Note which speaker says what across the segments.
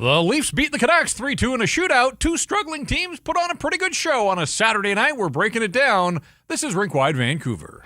Speaker 1: The Leafs beat the Canucks 3-2 in a shootout. Two struggling teams put on a pretty good show on a Saturday night. We're breaking it down. This is Rink Wide Vancouver.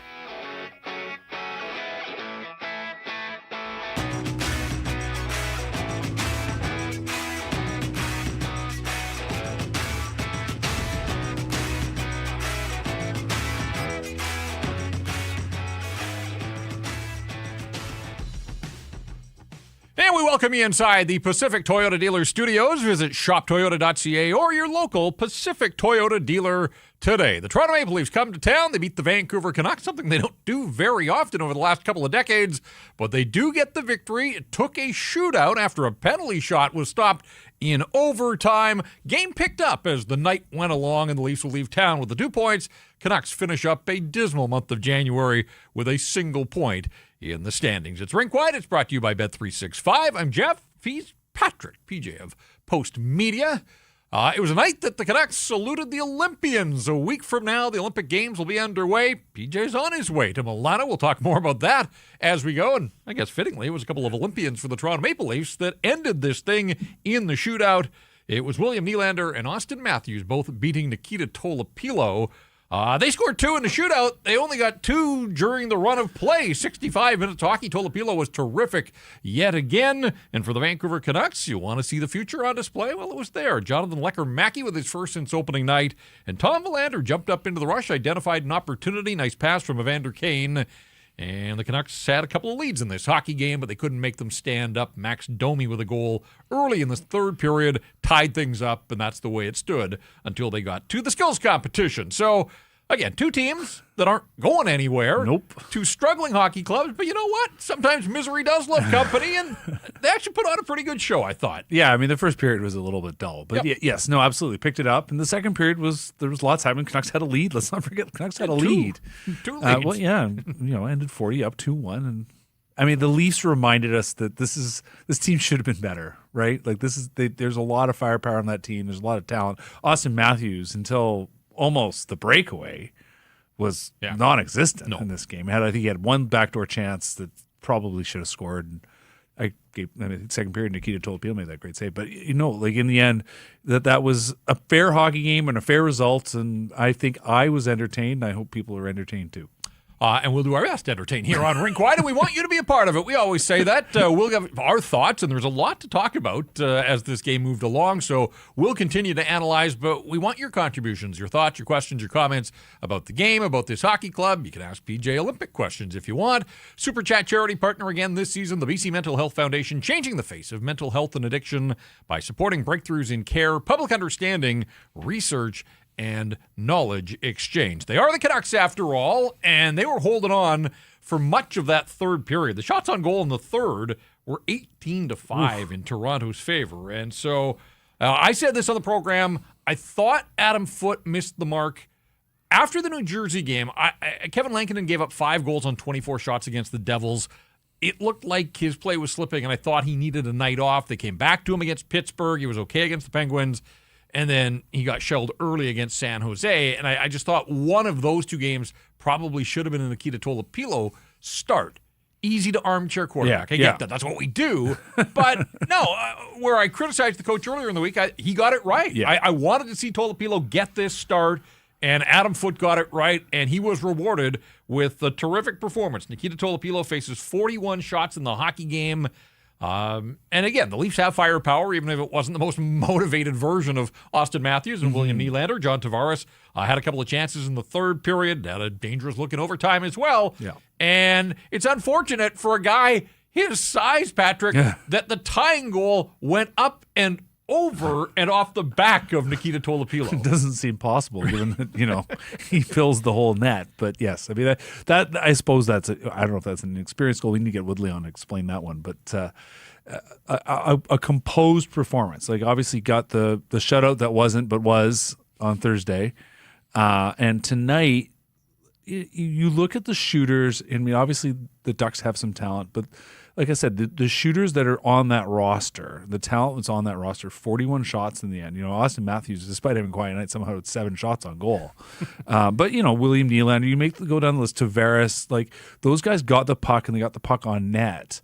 Speaker 1: And we welcome you inside the Pacific Toyota Dealer Studios. Visit shoptoyota.ca or your local Pacific Toyota dealer today. The Toronto Maple Leafs come to town. They beat the Vancouver Canucks, something they don't do very often over the last couple of decades, but they do get the victory. It took a shootout after a penalty shot was stopped in overtime. Game picked up as the night went along, and the Leafs will leave town with the 2 points. Canucks finish up a dismal month of January with a single point in the standings. It's Rink Wide. It's brought to you by Bet365. I'm Jeff. He's Patrick, PJ of Post Media. It was a night that the Canucks saluted the Olympians. A week from now, the Olympic Games will be underway. PJ's on his way to Milano. We'll talk more about that as we go. And I guess fittingly, it was a couple of Olympians for the Toronto Maple Leafs that ended this thing in the shootout. It was William Nylander and Austin Matthews both beating Nikita Tolopilo. They scored two in the shootout. They only got two during the run of play. 65 minutes hockey. Tolopilo was terrific yet again. And for the Vancouver Canucks, you want to see the future on display? Well, it was there. Jonathan Lecker-Mackey with his first since opening night. And Tom Willander jumped up into the rush, identified an opportunity. Nice pass from Evander Kane. And the Canucks had a couple of leads in this hockey game, but they couldn't make them stand up. Max Domi with a goal early in the third period tied things up, and that's the way it stood until they got to the skills competition. So, again, two teams that aren't going anywhere.
Speaker 2: Nope.
Speaker 1: Two struggling hockey clubs, but you know what? Sometimes misery does love company, and they actually put on a pretty good show, I thought.
Speaker 2: Yeah, I mean, the first period was a little bit dull, but yes, no, absolutely. Picked it up, and the second period there was lots happening. Canucks had a lead. Let's not forget, the Canucks had a lead.
Speaker 1: Two leads.
Speaker 2: Well, yeah, ended 40 up 2-1, and I mean, the Leafs reminded us that this team should have been better, right? Like there's a lot of firepower on that team. There's a lot of talent. Austin Matthews, until almost the breakaway, was non-existent in this game. I think he had one backdoor chance that probably should have scored. Second period, Nikita Tolopilo made that great save. But, like in the end, that was a fair hockey game and a fair result, and I think I was entertained. I hope people are entertained too.
Speaker 1: And we'll do our best to entertain here on Rink Wide, and we want you to be a part of it. We always say that. We'll give our thoughts, and there's a lot to talk about as this game moved along, so we'll continue to analyze, but we want your contributions, your thoughts, your questions, your comments about the game, about this hockey club. You can ask PJ Olympic questions if you want. Super Chat charity partner again this season, the BC Mental Health Foundation, changing the face of mental health and addiction by supporting breakthroughs in care, public understanding, research, and knowledge exchange. They are the Canucks after all, and they were holding on for much of that third period. The shots on goal in the third were 18-5 in Toronto's favor. And so I said this on the program, I thought Adam Foote missed the mark. After the New Jersey game, Kevin Lankinen gave up 5 goals on 24 shots against the Devils. It looked like his play was slipping, and I thought he needed a night off. They came back to him against Pittsburgh. He was okay against the Penguins. And then he got shelled early against San Jose. And I just thought one of those two games probably should have been a Nikita Tolopilo start. Easy to armchair quarterback. I get that. That's what we do. But no, where I criticized the coach earlier in the week, he got it right. Yeah. I wanted to see Tolopilo get this start, and Adam Foote got it right, and he was rewarded with a terrific performance. Nikita Tolopilo faces 41 shots in the hockey game. And again, the Leafs have firepower, even if it wasn't the most motivated version of Austin Matthews and William Nylander. John Tavares had a couple of chances in the third period, had a dangerous look in overtime as well. Yeah. And it's unfortunate for a guy his size, Patrick, that the tying goal went up and over and off the back of Nikita Tolopilo.
Speaker 2: It doesn't seem possible, given that he fills the whole net. But yes, I mean that I suppose I don't know if that's an experienced goal. We need to get Woodley on to explain that one. But a composed performance. Like obviously got the shutout that wasn't but was on Thursday, and tonight you look at the shooters. I mean, obviously the Ducks have some talent, but like I said, the shooters that are on that roster, the talent that's on that roster, 41 shots in the end. Austin Matthews, despite having a quiet night, somehow had 7 shots on goal. But, William Nylander, you go down the list, Tavares, like those guys got the puck and they got the puck on net.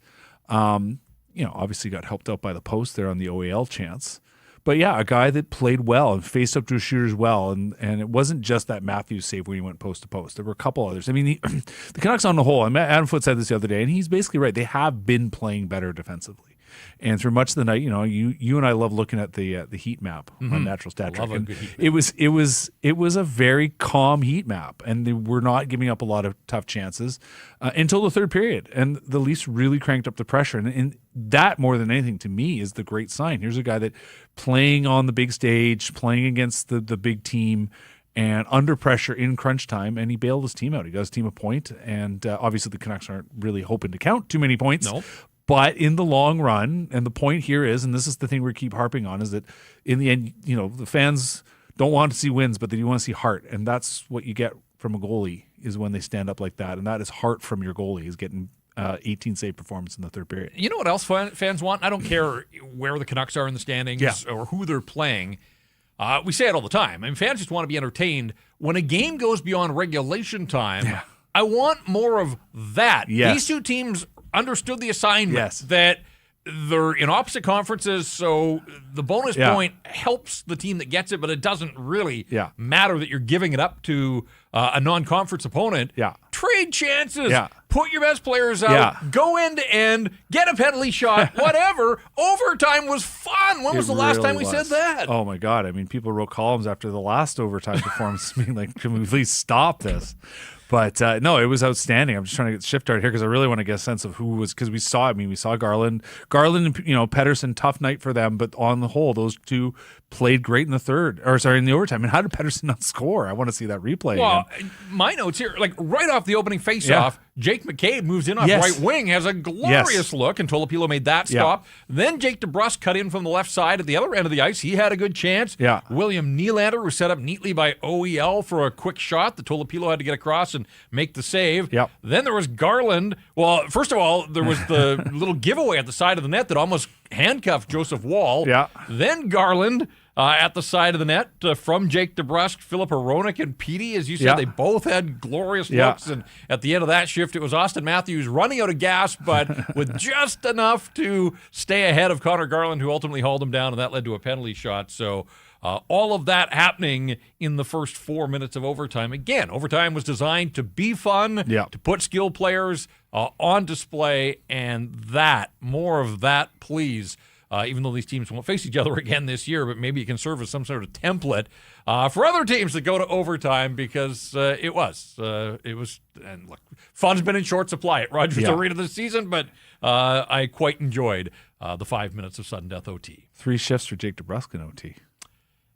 Speaker 2: obviously got helped out by the post there on the OAL chance. But yeah, a guy that played well and faced up to his shooters well, and it wasn't just that Matthews save where he went post to post. There were a couple others. I mean, the Canucks on the whole, and Adam Foote said this the other day, and he's basically right. They have been playing better defensively. And through much of the night, you and I love looking at the heat map on Natural Stat Trick. It was a very calm heat map, and they were not giving up a lot of tough chances until the third period. And the Leafs really cranked up the pressure, and that more than anything to me is the great sign. Here's a guy that playing on the big stage, playing against the big team, and under pressure in crunch time, and he bailed his team out. He got his team a point, and obviously the Canucks aren't really hoping to count too many points.
Speaker 1: Nope.
Speaker 2: But in the long run, and the point here is, and this is the thing we keep harping on, is that in the end, the fans don't want to see wins, but they do want to see heart. And that's what you get from a goalie is when they stand up like that. And that is heart from your goalie, is getting 18 save performance in the third period.
Speaker 1: You know what else fans want? I don't care where the Canucks are in the standings or who they're playing. We say it all the time. I mean, fans just want to be entertained. When a game goes beyond regulation time, I want more of that.
Speaker 2: Yes.
Speaker 1: These two teams understood the assignment that they're in opposite conferences, so the bonus point helps the team that gets it, but it doesn't really matter that you're giving it up to a non-conference opponent. Trade chances. Put your best players out. Go end to end. Get a penalty shot. Whatever. Overtime was fun. When was the last time we said that?
Speaker 2: Oh, my God. I mean, people wrote columns after the last overtime performance being like, can we please stop this? But no, it was outstanding. I'm just trying to get shift art here because I really want to get a sense of who was, because we saw Garland and Pettersson, tough night for them, but on the whole, those two played great in the overtime. And how did Pettersson not score? I want to see that replay.
Speaker 1: Well, my notes here, like right off the opening faceoff, Jake McCabe moves in off right wing, has a glorious look, and Tolopilo made that stop. Then Jake DeBrusk cut in from the left side at the other end of the ice. He had a good chance. William Nylander was set up neatly by OEL for a quick shot that Tolopilo had to get across and make the save. Then there was Garland. Well, first of all, there was the little giveaway at the side of the net that almost handcuffed Joseph Wall. Then Garland at the side of the net from Jake DeBrusk, Philip Hronek, and Petey. As you said, they both had glorious looks. And at the end of that shift, it was Austin Matthews running out of gas, but with just enough to stay ahead of Connor Garland, who ultimately hauled him down, and that led to a penalty shot. So all of that happening in the first 4 minutes of overtime. Again, overtime was designed to be fun, to put skilled players on display, and more of that, please. Even though these teams won't face each other again this year, but maybe it can serve as some sort of template for other teams that go to overtime, because it was. And look, fun's been in short supply at Rogers Arena this season, but I quite enjoyed the 5 minutes of sudden death OT.
Speaker 2: 3 shifts for Jake DeBrusk in OT.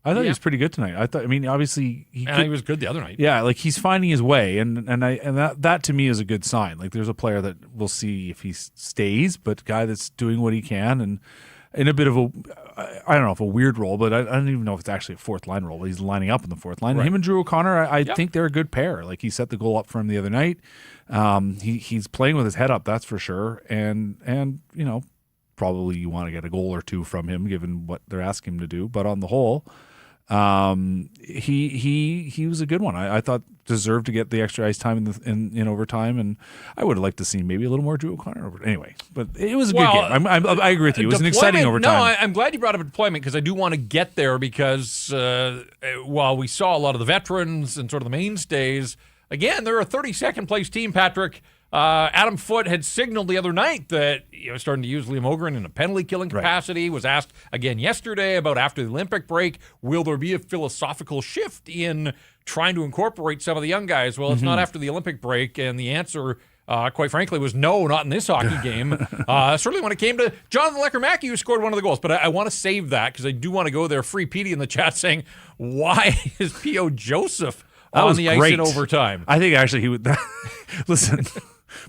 Speaker 2: I thought he was pretty good tonight. Obviously
Speaker 1: he was good the other night.
Speaker 2: Yeah, like he's finding his way, and that to me is a good sign. Like there's a player that we'll see if he stays, but a guy that's doing what he can and in a bit of I don't know if a weird role, but I don't even know if it's actually a fourth line role. But he's lining up in the fourth line. Right. Him and Drew O'Connor, I think they're a good pair. Like he set the goal up for him the other night. He's playing with his head up, that's for sure. And probably you want to get a goal or two from him given what they're asking him to do. But on the whole, he was a good one. I thought deserved to get the extra ice time in overtime, and I would have liked to see maybe a little more Drew O'Connor over. Anyway, but it was a good game. I agree with you. It was an exciting overtime.
Speaker 1: No, I'm glad you brought up deployment because I do want to get there because while we saw a lot of the veterans and sort of the mainstays, again, they're a 32nd place team, Patrick. Adam Foote had signaled the other night that starting to use Liam Ogren in a penalty-killing capacity. Was asked again yesterday about after the Olympic break, will there be a philosophical shift in trying to incorporate some of the young guys? Well, it's not after the Olympic break, and the answer, quite frankly, was no, not in this hockey game. Certainly when it came to Jonathan Lecker-Mackey, who scored one of the goals. But I want to save that because I do want to go there. Free Petey in the chat saying, why is P.O. Joseph on the ice in overtime?
Speaker 2: I think actually he would... Listen...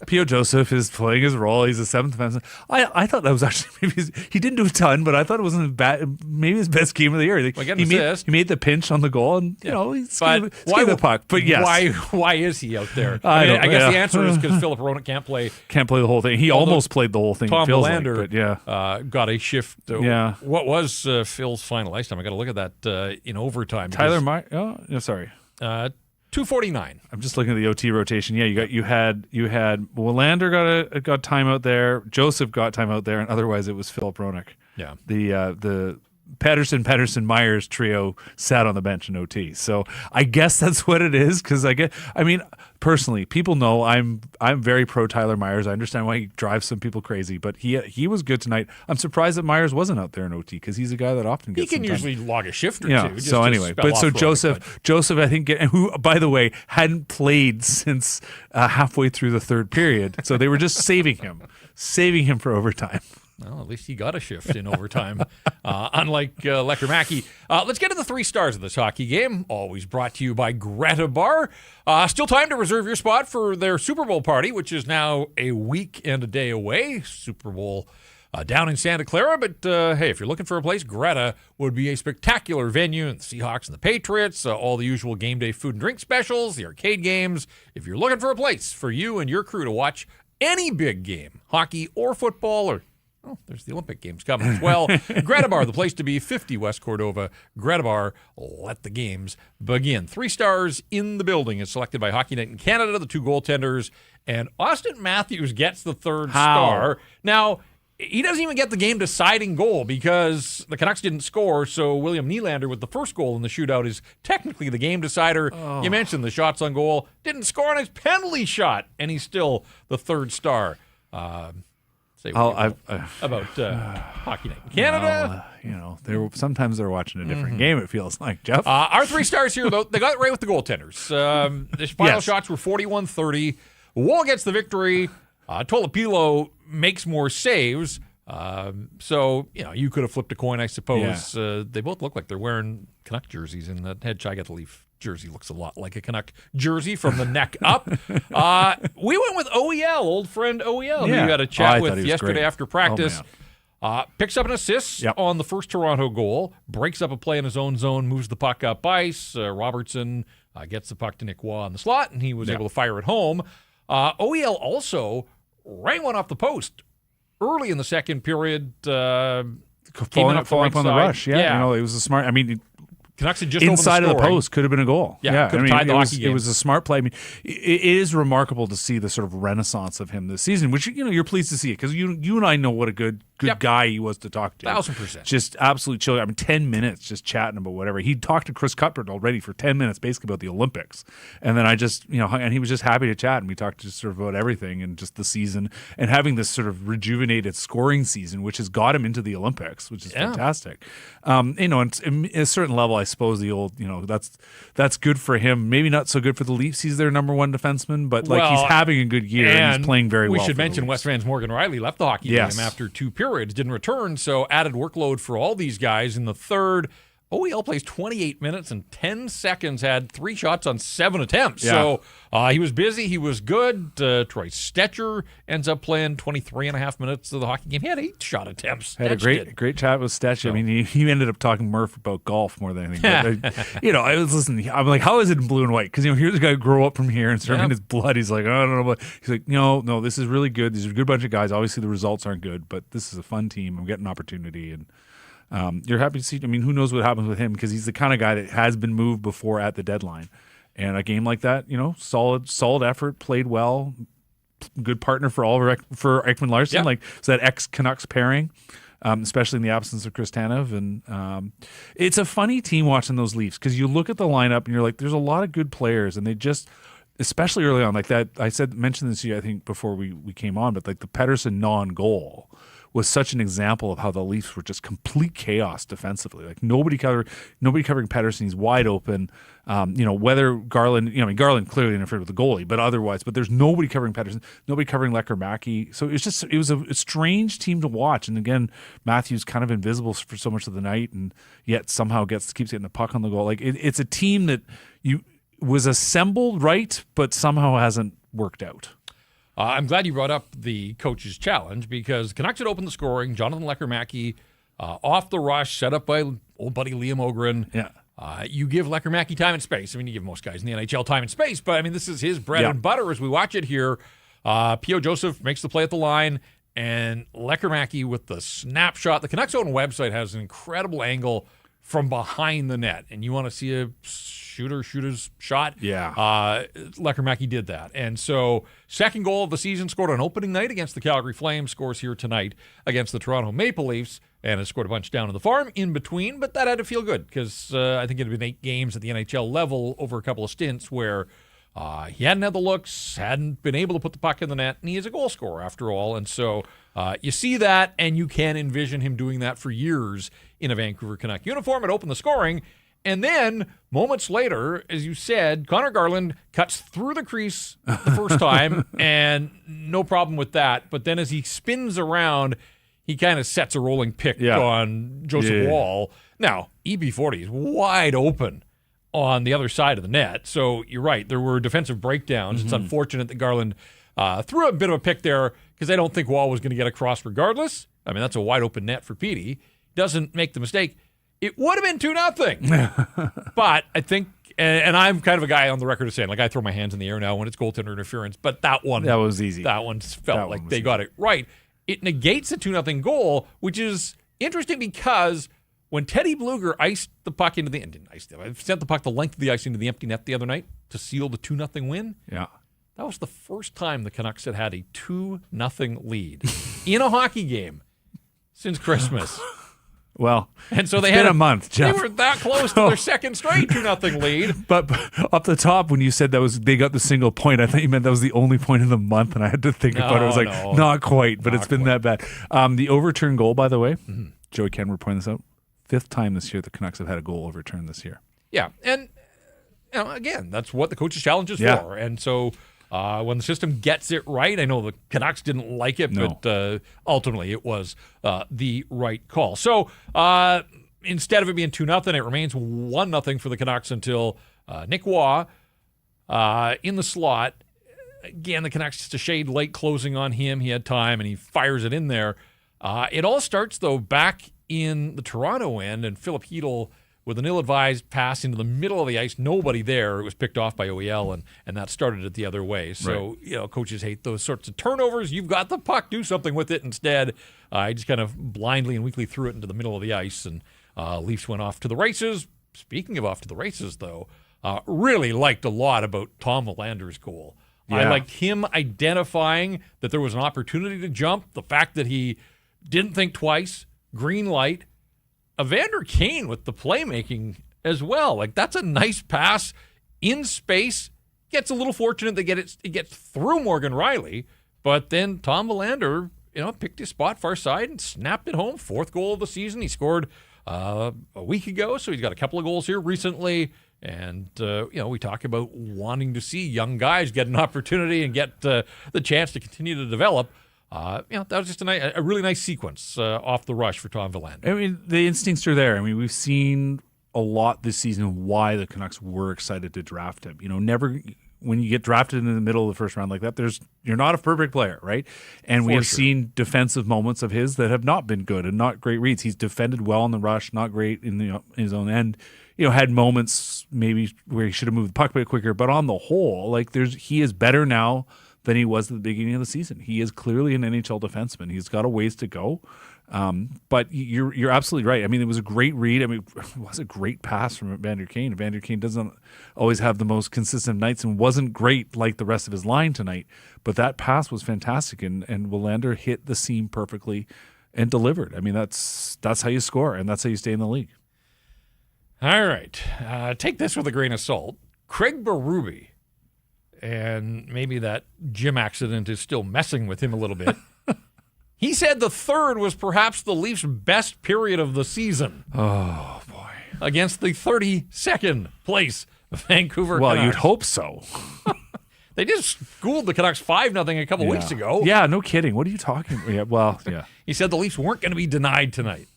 Speaker 2: P.O. Joseph is playing his role. He's a seventh defenseman. I thought that was actually he didn't do a ton, but I thought it wasn't bad. Maybe his best game of the year. He made the pinch on the goal, and he's the puck. But yes,
Speaker 1: why is he out there? I guess the answer is because Philip Hronek can't play
Speaker 2: the whole thing. He almost played the whole thing.
Speaker 1: Tom
Speaker 2: Belander
Speaker 1: got a shift. What was Phil's final ice time? I got to look at that in overtime.
Speaker 2: Tyler Meyer. Oh, sorry.
Speaker 1: 2:49.
Speaker 2: I'm just looking at the OT rotation. Yeah, you had Willander got time out there, Joseph got time out there, and otherwise it was Philip Roenick.
Speaker 1: Yeah.
Speaker 2: The Pedersen, Myers trio sat on the bench in OT. So I guess that's what it is. Because personally, people know I'm very pro Tyler Myers. I understand why he drives some people crazy, but he was good tonight. I'm surprised that Myers wasn't out there in OT because he's a guy that often gets.
Speaker 1: He can usually log a shift or two.
Speaker 2: So anyway, Joseph, I think, who by the way hadn't played since halfway through the third period, so they were just saving him for overtime.
Speaker 1: Well, at least he got a shift in overtime, unlike Lecker-Mackey. Let's get to the 3 stars of this hockey game, always brought to you by Greta Bar. Still time to reserve your spot for their Super Bowl party, which is now a week and a day away. Super Bowl down in Santa Clara. But, hey, if you're looking for a place, Greta would be a spectacular venue. And the Seahawks and the Patriots, all the usual game day food and drink specials, the arcade games. If you're looking for a place for you and your crew to watch any big game, hockey or football or there's the Olympic Games coming as well. Greta Bar, the place to be, 50 West Cordova. Greta Bar, let the games begin. 3 stars in the building is selected by Hockey Night in Canada, the 2 goaltenders, and Austin Matthews gets the 3rd star. Now, he doesn't even get the game-deciding goal because the Canucks didn't score, so William Nylander with the first goal in the shootout is technically the game decider. Oh. You mentioned the shots on goal. Didn't score on his penalty shot, and he's still the 3rd star. About Hockey Night in Canada.
Speaker 2: Sometimes they're watching a different game, it feels like, Jeff.
Speaker 1: Our 3 stars here, though, they got it right with the goaltenders. The final shots were 41-30. Wall gets the victory. Tolopilo makes more saves. So, you could have flipped a coin, I suppose. Yeah. They both look like they're wearing Canuck jerseys, and that head Chai Leaf jersey looks a lot like a Canuck jersey from the neck up. We went with OEL, old friend OEL, who you had a chat with yesterday after practice. Picks up an assist on the first Toronto goal, breaks up a play in his own zone, moves the puck up ice. Robertson gets the puck to Nick Waugh on the slot, and he was able to fire it home. OEL also rang one off the post early in the second period.
Speaker 2: Following up on the rush. Yeah. It was a smart.
Speaker 1: Canucks had just
Speaker 2: inside of the post could have been a goal.
Speaker 1: Yeah, could have tied the hockey game.
Speaker 2: It was a smart play. It is remarkable to see the sort of renaissance of him this season, which you're pleased to see it because you and I know what a good guy he was to talk to.
Speaker 1: 1,000%.
Speaker 2: Just absolutely chill. 10 minutes just chatting about whatever. He talked to Chris Cuthbert already for 10 minutes, basically about the Olympics, and then I just and he was just happy to chat, and we talked just sort of about everything and just the season and having this sort of rejuvenated scoring season, which has got him into the Olympics, which is fantastic. And at a certain level, I suppose the old, that's good for him. Maybe not so good for the Leafs. He's their number 1 defenseman, but he's having a good year and he's playing very well.
Speaker 1: We should mention West Van's Morgan Riley left the hockey game after 2 periods, didn't return, so added workload for all these guys in the third. OEL plays 28 minutes and 10 seconds, had 3 shots on 7 attempts. Yeah. So he was busy. He was good. Troy Stetcher ends up playing 23 and a half minutes of the hockey game. He had 8 shot attempts.
Speaker 2: Had a great chat with Stetcher. So. He ended up talking Murph about golf more than anything. But, I was listening. I'm like, how is it in blue and white? Because, here's a guy who grew up from here and serving his blood. He's like, I don't know. But he's like, no, this is really good. These are a good bunch of guys. Obviously, the results aren't good, but this is a fun team. I'm getting an opportunity. And you're happy to see. Who knows what happens with him because he's the kind of guy that has been moved before at the deadline. And a game like that, solid effort, played well, good partner for Ekman Larsson, so that ex-Canucks pairing, especially in the absence of Chris Tanev. And it's a funny team watching those Leafs because you look at the lineup and you're like, there's a lot of good players, and they just, especially early on, like that. I mentioned this to you, I think, before we came on, but like the Pedersen non-goal was such an example of how the Leafs were just complete chaos defensively. Like nobody covering Pedersen. He's wide open. Whether Garland, Garland clearly interfered with the goalie, but otherwise, there's nobody covering Pedersen, nobody covering Lecker-Mackey. So it was a strange team to watch. And again, Matthews kind of invisible for so much of the night, and yet somehow keeps getting the puck on the goal. Like it's a team that was assembled right, but somehow hasn't worked out.
Speaker 1: I'm glad you brought up the coach's challenge because Canucks had opened the scoring. Jonathan Lecker-Mackey off the rush, set up by old buddy Liam Ogren.
Speaker 2: Yeah.
Speaker 1: You give Lecker-Mackey time and space. You give most guys in the NHL time and space, but this is his bread and butter as we watch it here. P.O. Joseph makes the play at the line, and Lecker-Mackey with the snapshot. The Canucks' own website has an incredible angle from behind the net, and you want to see a shooter's shot.
Speaker 2: Yeah.
Speaker 1: Lekkerimäki did that. And so, second goal of the season, scored on opening night against the Calgary Flames, scores here tonight against the Toronto Maple Leafs, and has scored a bunch down in the farm in between, but that had to feel good because I think it had been 8 games at the NHL level over a couple of stints where he hadn't had the looks, hadn't been able to put the puck in the net, and he is a goal scorer after all. And so you see that, and you can envision him doing that for years in a Vancouver Canuck uniform and open the scoring. And then, moments later, as you said, Connor Garland cuts through the crease the first time, and no problem with that. But then as he spins around, he kind of sets a rolling pick on Joseph Wall. Now, EB40 is wide open on the other side of the net. So you're right, there were defensive breakdowns. It's unfortunate that Garland threw a bit of a pick there because I don't think Wall was going to get across regardless. I mean, that's a wide open net for Petey. Doesn't make the mistake. It would have been 2-0. But I think, and I'm kind of a guy on the record of saying, like, I throw my hands in the air now when it's goaltender interference, but that was easy. That one felt like they got it right. It negates the 2-0 goal, which is interesting because when Teddy Bluger iced the puck into the sent the puck the length of the ice into the empty net the other night to seal the 2-0 win.
Speaker 2: Yeah.
Speaker 1: That was the first time the Canucks had a 2-0 lead in a hockey game since Christmas.
Speaker 2: Well,
Speaker 1: and so
Speaker 2: it's been a month, Jeff.
Speaker 1: They were that close to their second straight 2-0 lead.
Speaker 2: But up the top, when you said they got the single point, I thought you meant that was the only point of the month, and I had to think about it. I was like, not quite, but it's been that bad. The overturned goal, by the way, Joey Kenwer pointed this out, 5th time this year the Canucks have had a goal overturned this year.
Speaker 1: Yeah, and again, that's what the coach's challenge is for. And so when the system gets it right, I know the Canucks didn't like it, but ultimately it was the right call. So instead of it being 2-0, it remains 1-0 for the Canucks until Nick Waugh in the slot. Again, the Canucks just a shade late closing on him. He had time, and he fires it in there. It all starts, though, back in the Toronto end, and Philip Hedl with an ill-advised pass into the middle of the ice, nobody there. It was picked off by OEL, and that started it the other way. So, coaches hate those sorts of turnovers. You've got the puck. Do something with it. Instead, I just kind of blindly and weakly threw it into the middle of the ice, and Leafs went off to the races. Speaking of off to the races, though, really liked a lot about Tom Willander's goal. Yeah. I liked him identifying that there was an opportunity to jump, the fact that he didn't think twice, green light. Evander Kane with the playmaking as well. Like, that's a nice pass in space. Gets a little fortunate that it gets through Morgan Riley, but then Tom Willander, picked his spot far side and snapped it home. 4th goal of the season. He scored a week ago, so he's got a couple of goals here recently. And, we talk about wanting to see young guys get an opportunity and get the chance to continue to develop. That was just a really nice sequence off the rush for Tom Willander.
Speaker 2: I mean, the instincts are there. I mean, we've seen a lot this season why the Canucks were excited to draft him. Never when you get drafted in the middle of the first round like that, you're not a perfect player, right? And we have seen defensive moments of his that have not been good and not great reads. He's defended well in the rush, not great in his own end. Had moments maybe where he should have moved the puck a bit quicker, but on the whole, he is better now than he was at the beginning of the season. He is clearly an NHL defenseman. He's got a ways to go. But you're absolutely right. I mean, it was a great read. I mean, it was a great pass from Evander Kane. Evander Kane doesn't always have the most consistent nights and wasn't great like the rest of his line tonight. But that pass was fantastic, and Willander hit the seam perfectly and delivered. I mean, that's how you score, and that's how you stay in the league.
Speaker 1: All right. Take this with a grain of salt. Craig Berube, and maybe that gym accident is still messing with him a little bit. He said the third was perhaps the Leafs' best period of the season.
Speaker 2: Oh, boy.
Speaker 1: Against the 32nd place Vancouver
Speaker 2: Canucks.
Speaker 1: Well,
Speaker 2: you'd hope so.
Speaker 1: They just schooled the Canucks 5-0 a couple weeks ago.
Speaker 2: Yeah, no kidding. What are you talking about? Yeah, well, yeah.
Speaker 1: He said the Leafs weren't going to be denied tonight.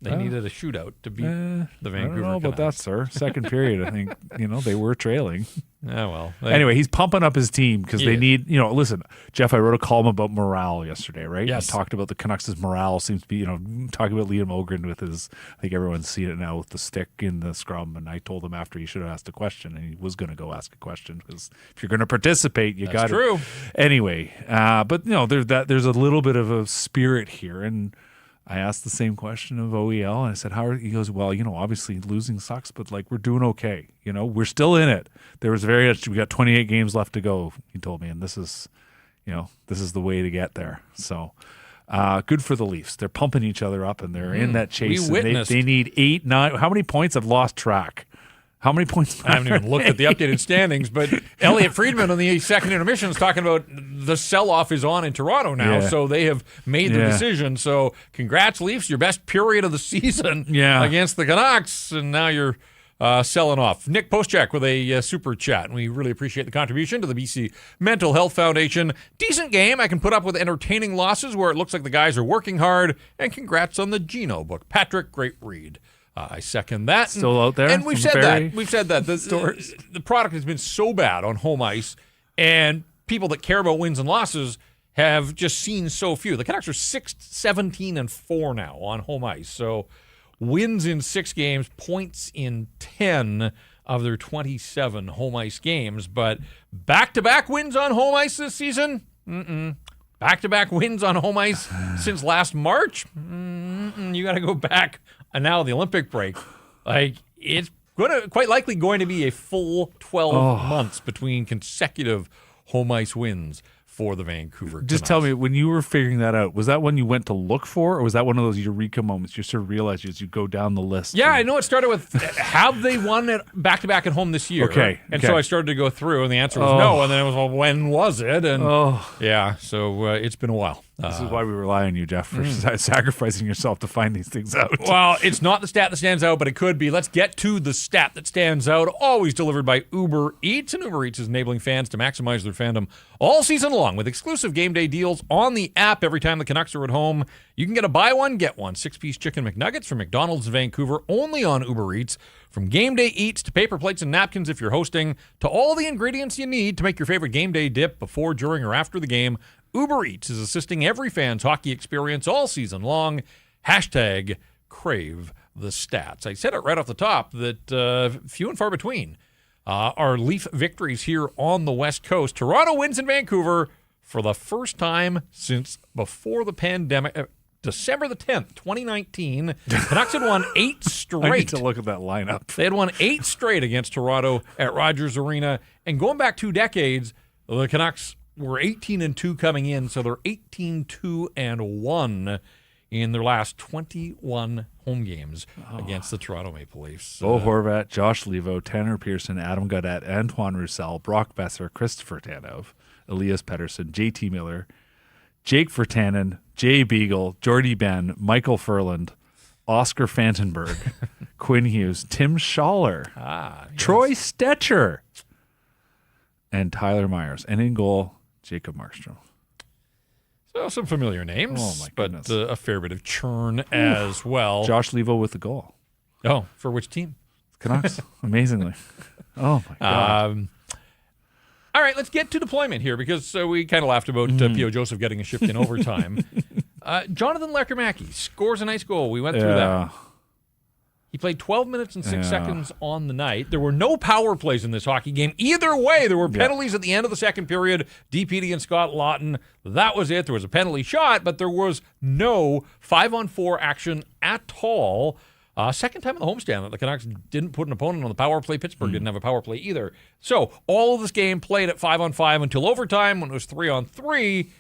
Speaker 1: They needed a shootout to beat the Vancouver Canucks.
Speaker 2: I don't know about that, sir. Second period, I think, they were trailing.
Speaker 1: Yeah, well.
Speaker 2: Anyway, he's pumping up his team because they need, listen, Jeff, I wrote a column about morale yesterday, right?
Speaker 1: Yes.
Speaker 2: I talked about the Canucks' morale seems to be, talking about Liam Ogren with his, I think everyone's seen it now with the stick in the scrum. And I told him after he should have asked a question, and he was going to go ask a question because if you're going to participate, you got to.
Speaker 1: That's true.
Speaker 2: Anyway, but there's a little bit of a spirit here. And I asked the same question of OEL, and I said, "How are?" He goes, "Well, obviously losing sucks, but like we're doing okay. We're still in it. There was we got 28 games left to go." He told me, and this is the way to get there. So, good for the Leafs. They're pumping each other up, and they're in that chase.
Speaker 1: We witnessed.
Speaker 2: They need 8, 9. How many points? I've lost track. How many points?
Speaker 1: I haven't even looked at the updated standings, but Elliot Friedman on the second intermission is talking about the sell-off is on in Toronto now,
Speaker 2: Yeah.
Speaker 1: so they have made the decision. So congrats, Leafs, your best period of the season against the Canucks, and now you're selling off. Nick Postchak with a super chat, and we really appreciate the contribution to the BC Mental Health Foundation. Decent game. I can put up with entertaining losses where it looks like the guys are working hard, and congrats on the Geno book. Patrick, great read. I second that.
Speaker 2: Still out there?
Speaker 1: And we've said that. We've said that. The product has been so bad on home ice, and people that care about wins and losses have just seen so few. The Canucks are 6-17-4 now on home ice. So wins in 6 games, points in 10 of their 27 home ice games. But back-to-back wins on home ice this season? Back-to-back wins on home ice since last March? You got to go back. And now the Olympic break, it's quite likely going to be a full 12 months between consecutive home ice wins for the Vancouver Canucks.
Speaker 2: Just tell me, when you were figuring that out, was that one you went to look for, or was that one of those eureka moments you sort of realized as you go down the list?
Speaker 1: Yeah, I know it started with, have they won it back-to-back at home this year?
Speaker 2: Okay.
Speaker 1: And so I started to go through, and the answer was no, and then it was, well, when was it? And so it's been a while.
Speaker 2: This is why we rely on you, Jeff, for sacrificing yourself to find these things out.
Speaker 1: Well, it's not the stat that stands out, but it could be. Let's get to the stat that stands out, always delivered by Uber Eats. And Uber Eats is enabling fans to maximize their fandom all season long with exclusive game day deals on the app every time the Canucks are at home. You can get a buy one, get one 6-piece chicken McNuggets from McDonald's in Vancouver only on Uber Eats. From game day eats to paper plates and napkins if you're hosting, to all the ingredients you need to make your favorite game day dip before, during, or after the game, Uber Eats is assisting every fan's hockey experience all season long. Hashtag crave the stats. I said it right off the top that few and far between are Leaf victories here on the West Coast. Toronto wins in Vancouver for the first time since before the pandemic. December the 10th, 2019. Canucks had won 8 straight.
Speaker 2: I need to look at that lineup.
Speaker 1: They had won 8 straight against Toronto at Rogers Arena. And going back 2 decades, the Canucks were 18-2 coming in, so they're 18-2-1 in their last 21 home games against the Toronto Maple Leafs.
Speaker 2: Bo Horvat, Josh Levo, Tanner Pearson, Adam Gaudette, Antoine Roussel, Brock Besser, Christopher Tanev, Elias Pettersson, JT Miller, Jake Virtanen, Jay Beagle, Jordy Ben, Michael Furland, Oscar Fantenberg, Quinn Hughes, Tim Schaller, Troy Stetcher, and Tyler Myers. And in goal, Jacob Markstrom.
Speaker 1: So some familiar names,
Speaker 2: Oh, my
Speaker 1: but
Speaker 2: goodness.
Speaker 1: a fair bit of churn as well.
Speaker 2: Josh Levo with the goal.
Speaker 1: Oh, for which team?
Speaker 2: Canucks, amazingly. Oh, my God.
Speaker 1: All right, let's get to deployment here because we kind of laughed about P.O. Joseph getting a shift in overtime. Jonathan Lekermacki scores a nice goal. We went through that. He played 12 minutes and 6 seconds on the night. There were no power plays in this hockey game. Either way, there were penalties at the end of the second period. DPD and Scott Lawton, that was it. There was a penalty shot, but there was no 5-on-4 action at all. Second time in the homestand that the Canucks didn't put an opponent on the power play. Pittsburgh didn't have a power play either. So all of this game played at 5-on-5 until overtime when it was 3-on-3.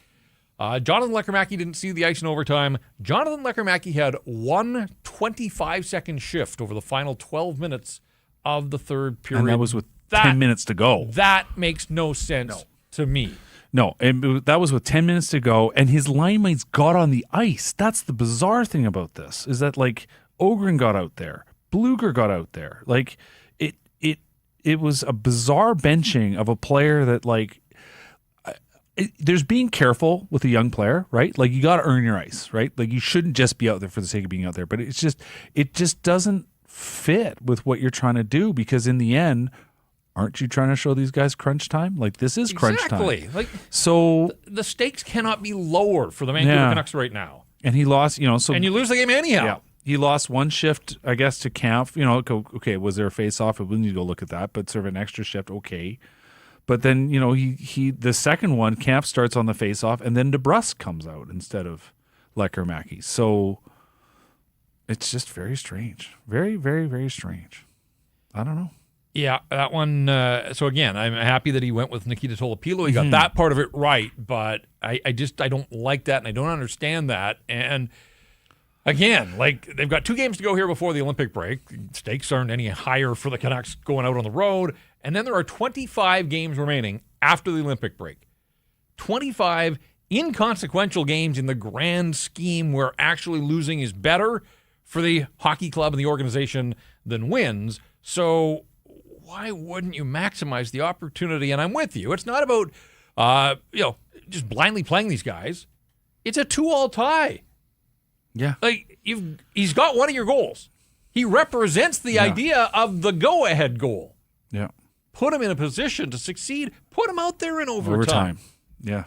Speaker 1: Jonathan Lekermacki didn't see the ice in overtime. Jonathan Lekermacki had one 25-second shift over the final 12 minutes of the third period.
Speaker 2: And that was with 10 minutes to go.
Speaker 1: That makes no sense to me.
Speaker 2: No, and that was with 10 minutes to go, and his line mates got on the ice. That's the bizarre thing about this, is that, like, Ogren got out there. Bluger got out there. Like, it was a bizarre benching of a player that, like, there's being careful with a young player, right? Like, you got to earn your ice, right? Like, you shouldn't just be out there for the sake of being out there. But it just doesn't fit with what you're trying to do, because in the end, aren't you trying to show these guys crunch time? Like, this is crunch time.
Speaker 1: Exactly. Like,
Speaker 2: so
Speaker 1: the stakes cannot be lower for the Vancouver Canucks right now.
Speaker 2: And he lost,
Speaker 1: and you lose the game anyhow.
Speaker 2: Yeah. He lost one shift, I guess, to Kampf. Okay, was there a face-off? We need to go look at that, but sort of an extra shift, okay. But then, he the second one, Kampf starts on the face-off, and then DeBrusk comes out instead of Lekermacki. So It's just very strange. Very, very, very strange. I don't know.
Speaker 1: Yeah, that one. So again, I'm happy that he went with Nikita Tolopilo. He got that part of it right, but I don't like that, and I don't understand that. And again, like, they've got 2 games to go here before the Olympic break. Stakes aren't any higher for the Canucks going out on the road, and then there are 25 games remaining after the Olympic break. 25 inconsequential games in the grand scheme, where actually losing is better for the hockey club and the organization than wins. So why wouldn't you maximize the opportunity? And I'm with you. It's not about just blindly playing these guys. It's a 2-all tie.
Speaker 2: Yeah.
Speaker 1: Like, he's got one of your goals. He represents the idea of the go-ahead goal.
Speaker 2: Yeah.
Speaker 1: Put him in a position to succeed. Put him out there in overtime.
Speaker 2: Yeah.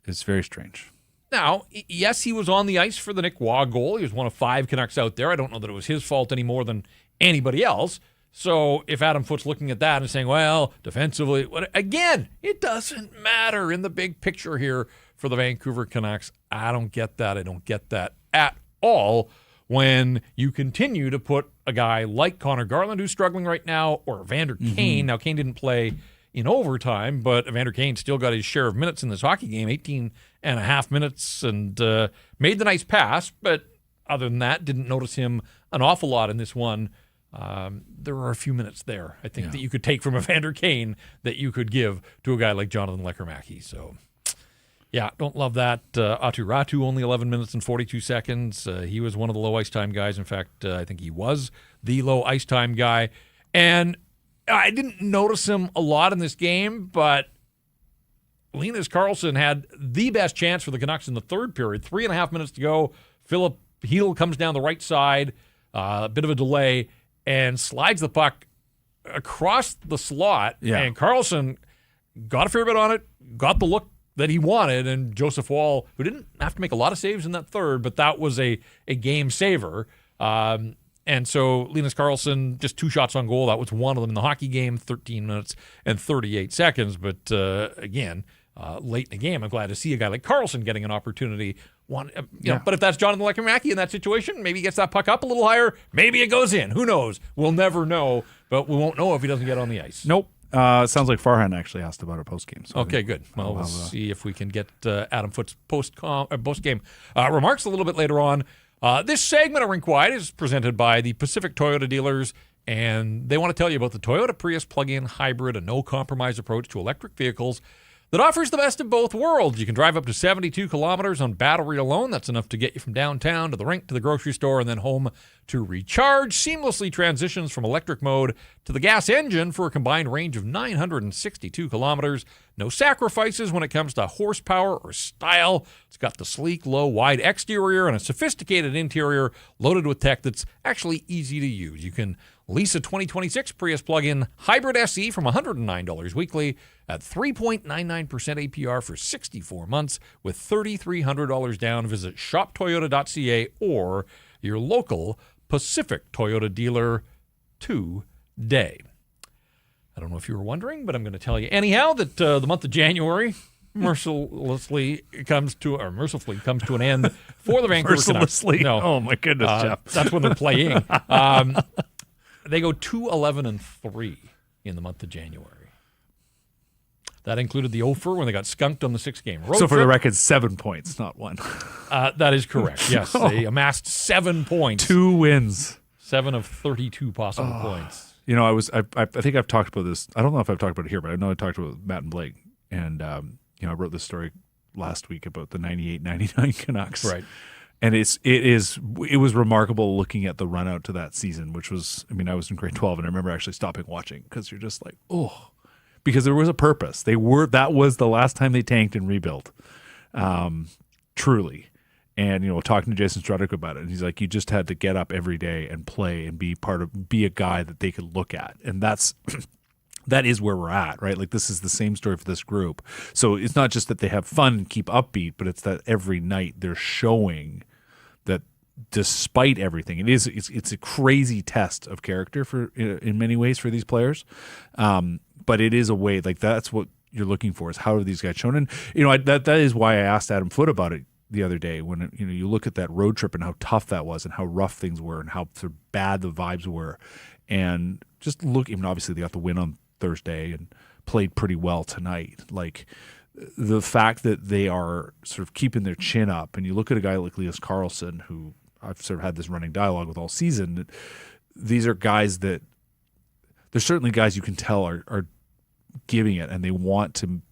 Speaker 2: It's very strange.
Speaker 1: Now, yes, he was on the ice for the Nick Waugh goal. He was one of 5 Canucks out there. I don't know that it was his fault any more than anybody else. So if Adam Foote's looking at that and saying, well, defensively, again, it doesn't matter in the big picture here for the Vancouver Canucks. I don't get that. I don't get that at all when you continue to put a guy like Connor Garland, who's struggling right now, or Evander Kane. Now, Kane didn't play in overtime, but Evander Kane still got his share of minutes in this hockey game, 18 and a half minutes, and made the nice pass. But other than that, didn't notice him an awful lot in this one. There are a few minutes there, I think, that you could take from Evander Kane that you could give to a guy like Jonathan Lekkerimäki. So, yeah, don't love that. Aatu Räty, only 11 minutes and 42 seconds. He was one of the low ice time guys. In fact, I think he was the low ice time guy. And I didn't notice him a lot in this game, but Linus Karlsson had the best chance for the Canucks in the third period. 3.5 minutes to go. Philip Heel comes down the right side, a bit of a delay, and slides the puck across the slot.
Speaker 2: Yeah.
Speaker 1: And Karlsson got a fair bit on it, got the look that he wanted, and Joseph Woll, who didn't have to make a lot of saves in that third, but that was a game saver. And so Linus Karlsson, just 2 shots on goal. That was one of them in the hockey game, 13 minutes and 38 seconds. But again, late in the game, I'm glad to see a guy like Karlsson getting an opportunity. But if that's Jonathan Lekkerimäki in that situation, maybe he gets that puck up a little higher. Maybe it goes in. Who knows? We'll never know, but we won't know if he doesn't get on the ice.
Speaker 2: Nope. It sounds like Farhan actually asked about it post-game. So
Speaker 1: okay, good. Well, we'll see if we can get Adam Foote's post-game remarks a little bit later on. This segment of Rink Wide is presented by the Pacific Toyota dealers, and they want to tell you about the Toyota Prius plug-in hybrid, a no-compromise approach to electric vehicles that offers the best of both worlds. You can drive up to 72 kilometers on battery alone. That's enough to get you from downtown to the rink to the grocery store and then home to recharge. Seamlessly transitions from electric mode to the gas engine for a combined range of 962 kilometers. No sacrifices when it comes to horsepower or style. It's got the sleek, low, wide exterior and a sophisticated interior loaded with tech that's actually easy to use. You can lease a 2026 Prius plug-in hybrid SE from $109 weekly at 3.99% APR for 64 months with $3,300 down. Visit shoptoyota.ca or your local Pacific Toyota dealer today. I don't know if you were wondering, but I'm going to tell you anyhow that the month of January mercifully comes to an end for the Vancouver Canucks.
Speaker 2: No. Oh my goodness, Jeff.
Speaker 1: That's when they're playing. They go 2-11-3 in the month of January. That included the 0-4 when they got skunked on the 6-game road
Speaker 2: So for
Speaker 1: trip.
Speaker 2: the record, 7 points, not 1.
Speaker 1: That is correct. Yes, they amassed 7 points.
Speaker 2: 2 wins.
Speaker 1: 7 of 32 possible points.
Speaker 2: You know, I think I've talked about this. I don't know if I've talked about it here, but I know I talked about Matt and Blake. And, I wrote this story last week about the 98-99 Canucks.
Speaker 1: Right.
Speaker 2: And it was remarkable looking at the run out to that season, which was, I was in grade 12 and I remember actually stopping watching because you're just like, oh, because there was a purpose. That was the last time they tanked and rebuilt, truly. And, talking to Jason Strudwick about it, and he's like, you just had to get up every day and play and be a guy that they could look at. And that is where we're at, right? Like, this is the same story for this group. So it's not just that they have fun and keep upbeat, but it's that every night they're showing that despite everything, it's a crazy test of character for in many ways for these players. But it is a way, like, that's what you're looking for, is how are these guys shown? And, that is why I asked Adam Foote about it the other day when you look at that road trip and how tough that was and how rough things were and how sort of bad the vibes were, and just look. Even obviously they got the win on Thursday and played pretty well tonight. Like the fact that they are sort of keeping their chin up, and you look at a guy like Elias Karlsson, who I've sort of had this running dialogue with all season. These are guys that there's certainly guys you can tell are giving it, and they want to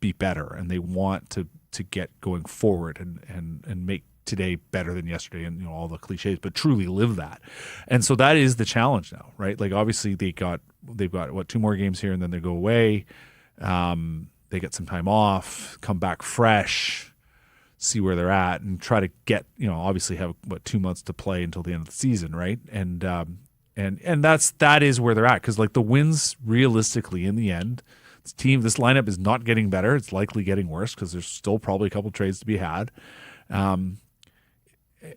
Speaker 2: be better, and they want to get going forward and make today better than yesterday, and all the cliches, but truly live that. And so that is the challenge now, right? Like obviously they've got what, 2 more games here, and then they go away. They get some time off, come back fresh, see where they're at, and try to get, obviously have 2 months to play until the end of the season, right? And that is where they're at, because like the wins realistically in the end, this lineup is not getting better. It's likely getting worse because there's still probably a couple trades to be had.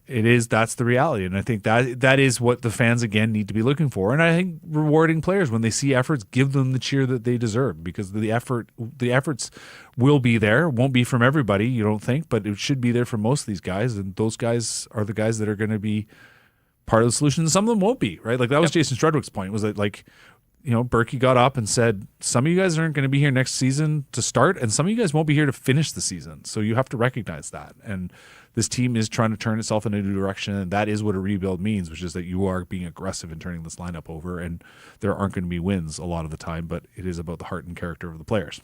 Speaker 2: That's the reality, and I think that is what the fans again need to be looking for. And I think rewarding players when they see efforts, give them the cheer that they deserve, because the efforts will be there. Won't be from everybody, you don't think, but it should be there for most of these guys, and those guys are the guys that are going to be part of the solution. And some of them won't be, right? Like that was Jason Strudwick's point, was that like, Berkey got up and said, some of you guys aren't going to be here next season to start, and some of you guys won't be here to finish the season. So you have to recognize that. And this team is trying to turn itself in a new direction, and that is what a rebuild means, which is that you are being aggressive in turning this lineup over, and there aren't going to be wins a lot of the time, but it is about the heart and character of the players.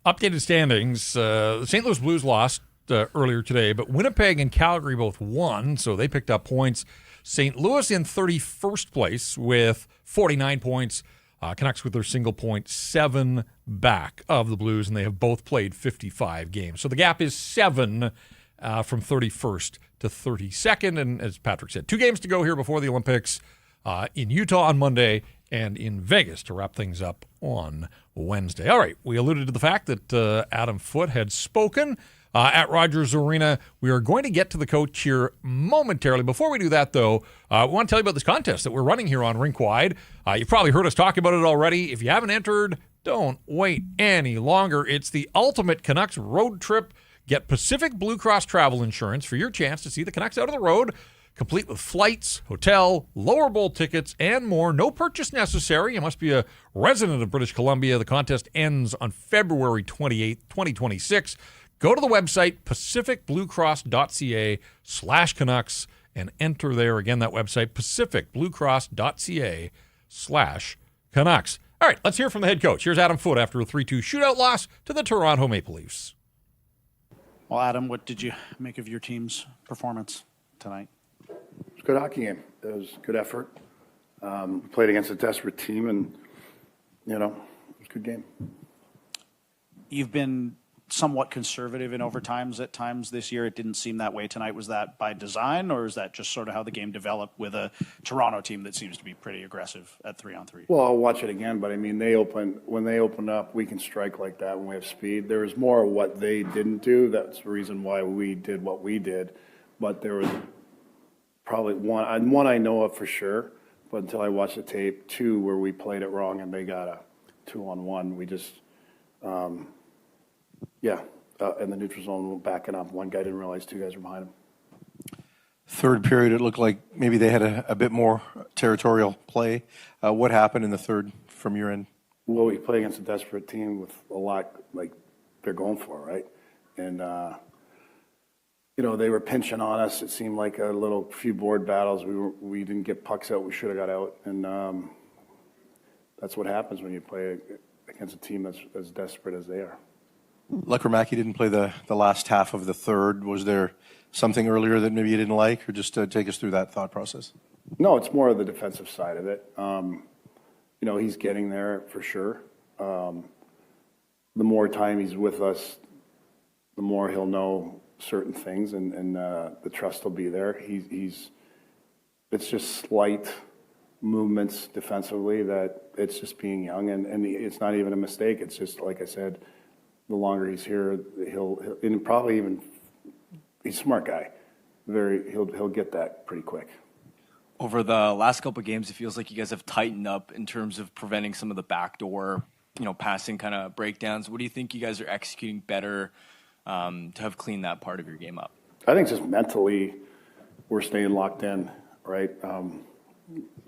Speaker 1: Updated standings. The St. Louis Blues lost earlier today, but Winnipeg and Calgary both won, so they picked up points. St. Louis in 31st place with 49 points. Canucks with their single point, 7 back of the Blues, and they have both played 55 games. So the gap is 7 from 31st to 32nd. And as Patrick said, 2 games to go here before the Olympics in Utah on Monday and in Vegas to wrap things up on Wednesday. All right, we alluded to the fact that Adam Foote had spoken at Rogers Arena. We are going to get to the coach here momentarily. Before we do that, though, we want to tell you about this contest that we're running here on Rink Wide. You've probably heard us talk about it already. If you haven't entered, don't wait any longer. It's the ultimate Canucks road trip. Get Pacific Blue Cross travel insurance for your chance to see the Canucks out of the road, complete with flights, hotel, lower bowl tickets, and more. No purchase necessary. You must be a resident of British Columbia. The contest ends on February 28th, 2026. Go to the website, pacificbluecross.ca/Canucks, and enter there. Again, that website, pacificbluecross.ca/Canucks. All right, let's hear from the head coach. Here's Adam Foote after a 3-2 shootout loss to the Toronto Maple Leafs.
Speaker 3: Well, Adam, what did you make of your team's performance tonight?
Speaker 4: It was a good hockey game. It was good effort. We played against a desperate team, and, it was a good game.
Speaker 3: You've been somewhat conservative in overtimes at times this year. It didn't seem that way tonight. Was that by design, or is that just sort of how the game developed with a Toronto team that seems to be pretty aggressive at 3-on-3?
Speaker 4: Well, I'll watch it again, but I mean, when they open up, we can strike like that when we have speed. There was more of what they didn't do. That's the reason why we did what we did. But there was probably one I know of for sure, but until I watched the tape, 2 where we played it wrong and they got a 2-on-1. We just, in the neutral zone, backing up. One guy didn't realize 2 guys were behind him.
Speaker 5: Third period, it looked like maybe they had a bit more territorial play. What happened in the third from your end?
Speaker 4: Well, we play against a desperate team with a lot like they're going for, right? And, they were pinching on us. It seemed like a few board battles. We didn't get pucks out. We should have got out. And that's what happens when you play against a team that's as desperate as they are.
Speaker 5: Lekramaki didn't play the last half of the third. Was there something earlier that maybe you didn't like, or just take us through that thought process?
Speaker 4: No, it's more of the defensive side of it. He's getting there for sure. The more time he's with us, the more he'll know certain things, and the trust will be there. It's just slight movements defensively that it's just being young, and it's not even a mistake. It's just, like I said, the longer he's here, he'll and probably even, he's a smart guy. He'll get that pretty quick.
Speaker 6: Over the last couple of games, it feels like you guys have tightened up in terms of preventing some of the backdoor, passing kind of breakdowns. What do you think you guys are executing better to have cleaned that part of your game up?
Speaker 4: I think just mentally, we're staying locked in, right? I'm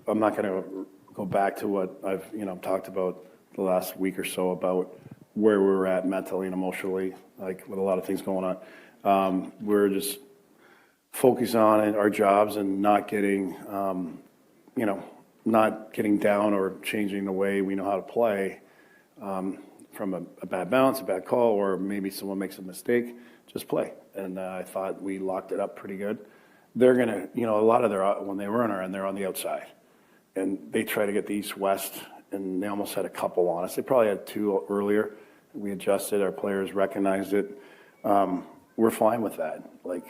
Speaker 4: not going to go back to what I've talked about the last week or so about where we were at mentally and emotionally, like with a lot of things going on. We're just focused on our jobs and not getting, not getting down or changing the way we know how to play from a bad bounce, a bad call, or maybe someone makes a mistake. Just play. And I thought we locked it up pretty good. They're going to, a lot of when they were on our end, they're on the outside. And they try to get the east-west, and they almost had a couple on us. They probably had two earlier. We adjusted. Our players recognized it. We're fine with that. Like,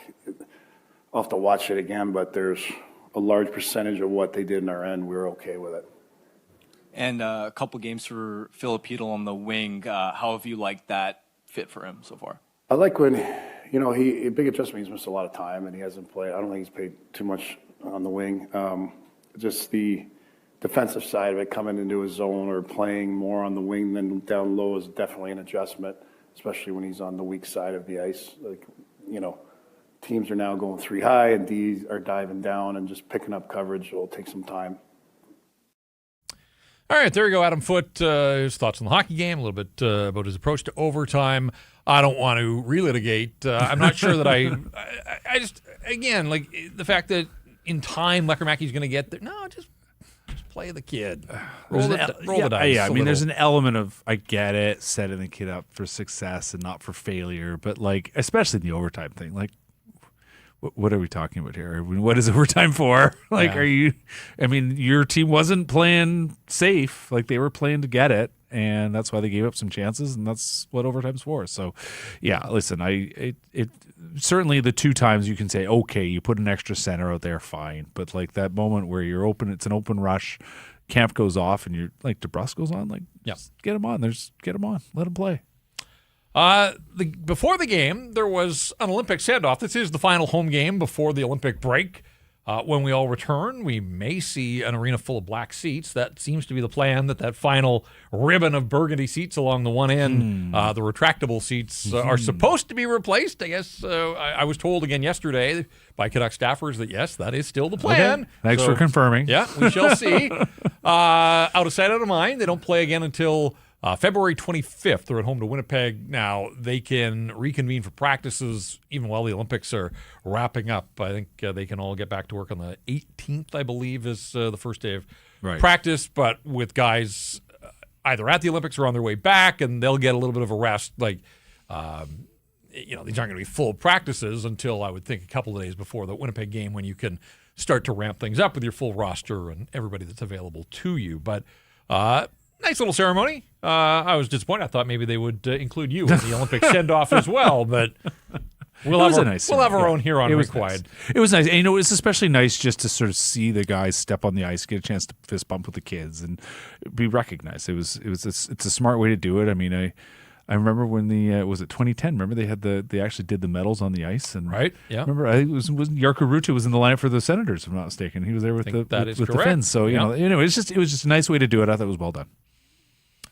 Speaker 4: I'll have to watch it again, but there's a large percentage of what they did in our end. We're okay with it.
Speaker 6: And a couple games for Filipino on the wing. How have you liked that fit for him so far?
Speaker 4: I like when, he big adjustment. He's missed a lot of time, and he hasn't played. I don't think he's played too much on the wing. Just the defensive side of it, coming into his zone or playing more on the wing than down low is definitely an adjustment, especially when he's on the weak side of the ice. Like, teams are now going 3 high, and D's are diving down and just picking up coverage. It will take some time.
Speaker 1: All right, there you go, Adam Foote. His thoughts on the hockey game, a little bit about his approach to overtime. I don't want to relitigate. I'm not sure that I just, again, like the fact that in time Lekkerimäki's going to get there. No, just play the kid. Roll the dice.
Speaker 2: Yeah, I mean, there's an element of, I get it, setting the kid up for success and not for failure. But, like, especially the overtime thing, like, what are we talking about here? I mean, what is overtime for? Like, your team wasn't playing safe. Like, they were playing to get it, and that's why they gave up some chances, and that's what overtime's for. So, yeah, listen, it certainly the 2 times you can say, okay, you put an extra center out there, fine. But, like, that moment where you're open, it's an open rush, camp goes off, and you're, like, DeBrusque goes on, like, just get him on. Get him on. Let him play.
Speaker 1: Before the game, there was an Olympic send-off. This is the final home game before the Olympic break. When we all return, we may see an arena full of black seats. That seems to be the plan, that final ribbon of burgundy seats along the one end, the retractable seats, are supposed to be replaced. I guess I was told again yesterday by Canucks staffers that, yes, that is still the plan.
Speaker 2: Okay. Thanks for confirming.
Speaker 1: Yeah, we shall see. Out of sight, out of mind. They don't play again until February 25th. They're at home to Winnipeg now. They can reconvene for practices even while the Olympics are wrapping up. I think they can all get back to work on the 18th, I believe, is the first day of practice, but with guys either at the Olympics or on their way back, and they'll get a little bit of a rest. Like, these aren't going to be full practices until, I would think, a couple of days before the Winnipeg game, when you can start to ramp things up with your full roster and everybody that's available to you. But nice little ceremony. I was disappointed. I thought maybe they would include you in the Olympic send-off as well, but we'll have our own here on Rink Wide.
Speaker 2: It was nice. And, it's especially nice just to sort of see the guys step on the ice, get a chance to fist bump with the kids, and be recognized. It's a smart way to do it. I mean, I remember when was it 2010? Remember they actually did the medals on the ice, and
Speaker 1: right, yeah.
Speaker 2: Remember, I think it was Jarkko Ruutu was in the lineup for the Senators, if I'm not mistaken. He was there with the Finns. So it was just a nice way to do it. I thought it was well done.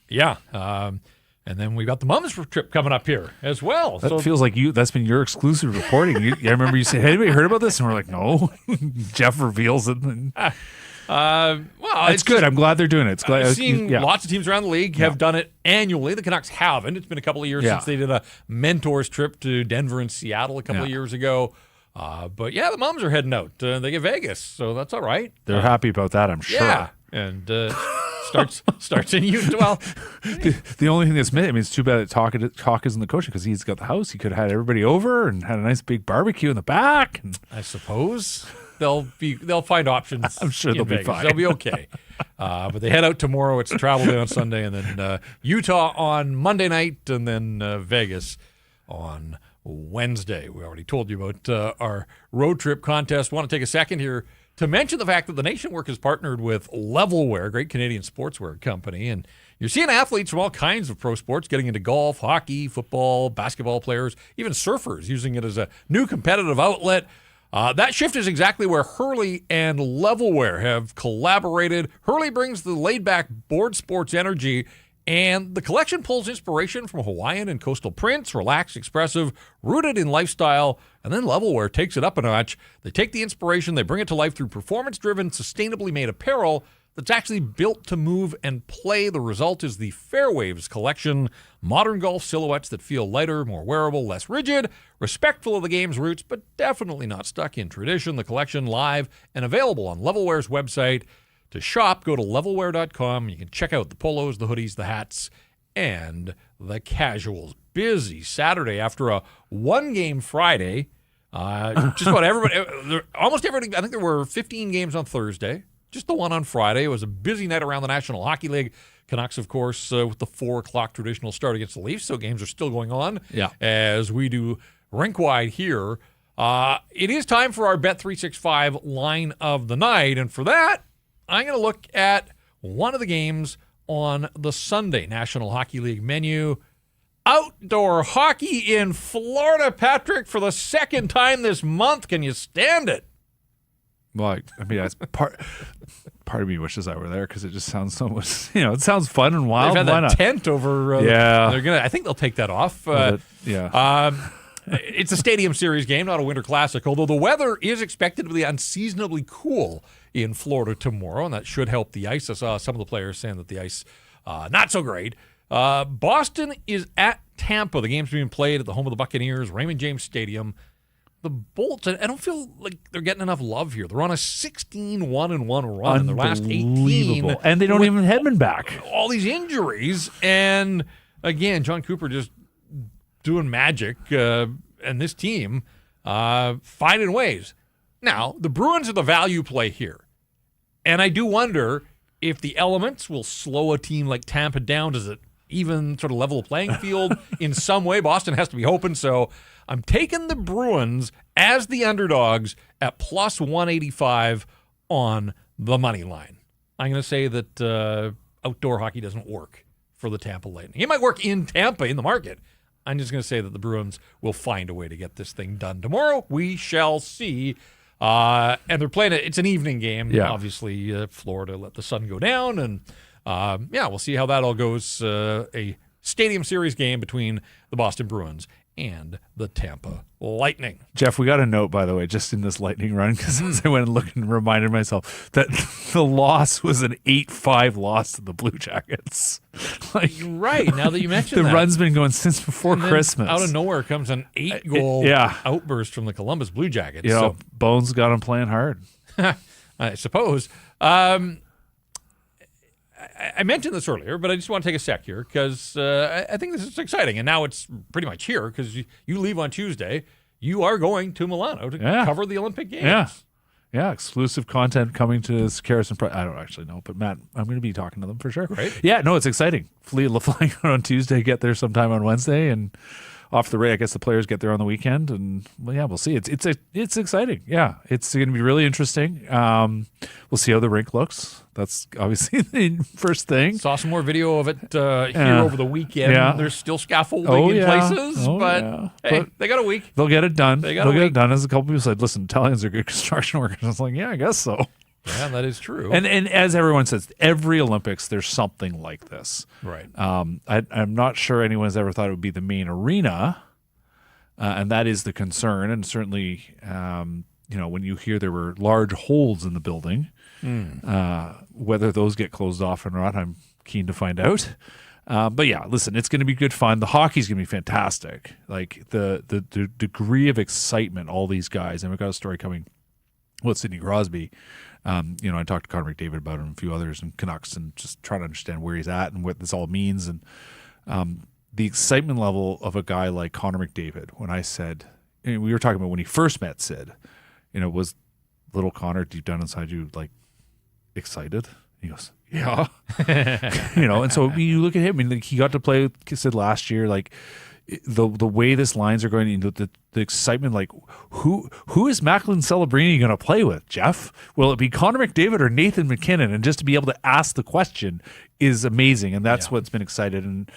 Speaker 1: Yeah. And then we've got the Mums trip coming up here as well.
Speaker 2: That feels like that's been your exclusive reporting. I remember you said, "Hey, anybody heard about this?" And we're like, "No." Jeff reveals it.
Speaker 1: Well,
Speaker 2: it's good. I'm glad they're doing it.
Speaker 1: I've seen lots of teams around the league have done it annually. The Canucks haven't. It's been a couple of years since they did a mentors trip to Denver and Seattle a couple of years ago. But the Mums are heading out. They get Vegas, so that's all right.
Speaker 2: They're happy about that, I'm sure.
Speaker 1: Yeah, and starts in Utah. Well,
Speaker 2: the only thing that's it's too bad that Talk isn't the coach, because he's got the house. He could have had everybody over and had a nice big barbecue in the back. And
Speaker 1: I suppose they'll find options.
Speaker 2: I'm sure they'll be fine.
Speaker 1: They'll be okay. But they head out tomorrow. It's a travel day on Sunday, and then Utah on Monday night, and then Vegas on Wednesday. We already told you about our road trip contest. Want to take a second here to mention the fact that the Nation Work has partnered with Levelwear, a great Canadian sportswear company, and you're seeing athletes from all kinds of pro sports getting into golf, hockey, football, basketball players, even surfers using it as a new competitive outlet. That shift is exactly where Hurley and Levelwear have collaborated. Hurley brings the laid-back board sports energy And the collection pulls inspiration from Hawaiian and coastal prints, relaxed, expressive, rooted in lifestyle, and then Levelwear takes it up a notch. They take the inspiration, they bring it to life through performance-driven, sustainably made apparel that's actually built to move and play. The result is the Fairwaves collection, modern golf silhouettes that feel lighter, more wearable, less rigid, respectful of the game's roots, but definitely not stuck in tradition. The collection live and available on Levelwear's website. To shop, go to levelwear.com. You can check out the polos, the hoodies, the hats, and the casuals. Busy Saturday after a one-game Friday. Just about everybody, almost everybody. I think there were 15 games on Thursday. Just the one on Friday. It was a busy night around the National Hockey League. Canucks, of course, with the 4 o'clock traditional start against the Leafs, so games are still going on as we do Rink Wide here. It is time for our Bet365 line of the night, and for that, I'm going to look at one of the games on the Sunday National Hockey League menu. Outdoor hockey in Florida, Patrick, for the second time this month. Can you stand it?
Speaker 2: Well, I mean, that's part of me wishes I were there because it just sounds so much, it sounds fun and wild.
Speaker 1: They've had that tent over. I think they'll take that off. It's a Stadium Series game, not a Winter Classic, although the weather is expected to be unseasonably cool in Florida tomorrow, and that should help the ice. I saw some of the players saying that the ice, not so great. Boston is at Tampa. The game's being played at the home of the Buccaneers, Raymond James Stadium. The Bolts, I don't feel like they're getting enough love here. They're on a 16-1-1 run in their last 18.
Speaker 2: And they don't even have Hedman back.
Speaker 1: All these injuries. And, again, John Cooper just doing magic. And this team finding ways. Now, the Bruins are the value play here. And I do wonder if the elements will slow a team like Tampa down. Does it even sort of level a playing field in some way? Boston has to be hoping. So I'm taking the Bruins as the underdogs at plus 185 on the money line. I'm going to say that outdoor hockey doesn't work for the Tampa Lightning. It might work in Tampa in the market. I'm just going to say that the Bruins will find a way to get this thing done tomorrow. We shall see. And they're playing it. It's an evening game.
Speaker 2: Yeah.
Speaker 1: Obviously, Florida let the sun go down. And, we'll see how that all goes. A Stadium Series game between the Boston Bruins and the Tampa Lightning.
Speaker 2: Jeff, we got a note, by the way, just in this Lightning run, because as I went and looked and reminded myself that the loss was an 8-5 loss to the Blue Jackets.
Speaker 1: You're right, now that you mentioned
Speaker 2: the
Speaker 1: that.
Speaker 2: run's been going since before Christmas.
Speaker 1: Out of nowhere comes an 8-goal outburst from the Columbus Blue Jackets.
Speaker 2: Bones got him playing hard.
Speaker 1: I suppose. I mentioned this earlier, but I just want to take a sec here because I think this is exciting. And now it's pretty much here because you leave on Tuesday. You are going to Milano to cover the Olympic Games.
Speaker 2: Yeah, exclusive content coming to Harrison. I don't actually know, but Matt, I'm going to be talking to them for sure.
Speaker 1: Great.
Speaker 2: Yeah, no, it's exciting. Flying out on Tuesday, get there sometime on Wednesday, and off the race. I guess the players get there on the weekend, and we'll see. It's exciting. Yeah, it's going to be really interesting. We'll see how the rink looks. That's obviously the first thing.
Speaker 1: Saw some more video of it here over the weekend.
Speaker 2: Yeah.
Speaker 1: There's still scaffolding in places, but they got a week.
Speaker 2: They'll get it done.
Speaker 1: They'll
Speaker 2: get it done. As a couple people said, listen, Italians are good construction workers. I was like, yeah, I guess so.
Speaker 1: Yeah, that is true.
Speaker 2: And as everyone says, every Olympics there's something like this.
Speaker 1: Right.
Speaker 2: I'm not sure anyone's ever thought it would be the main arena, and that is the concern. And certainly, when you hear there were large holes in the building, whether those get closed off or not, I'm keen to find out. But yeah, listen, it's going to be good fun. The hockey's going to be fantastic. Like the degree of excitement, all these guys, and we've got a story coming with Sidney Crosby. I talked to Connor McDavid about him and a few others and Canucks and just trying to understand where he's at and what this all means. And the excitement level of a guy like Connor McDavid, when I said, we were talking about when he first met Sid, was little Connor deep down inside you like excited? He goes, yeah. And so you look at him, he got to play with Sid last year, like the way this lines are going, the excitement, like who is Macklin Celebrini going to play with, Jeff? Will it be Connor McDavid or Nathan McKinnon? And just to be able to ask the question is amazing, and that's what's been excited. And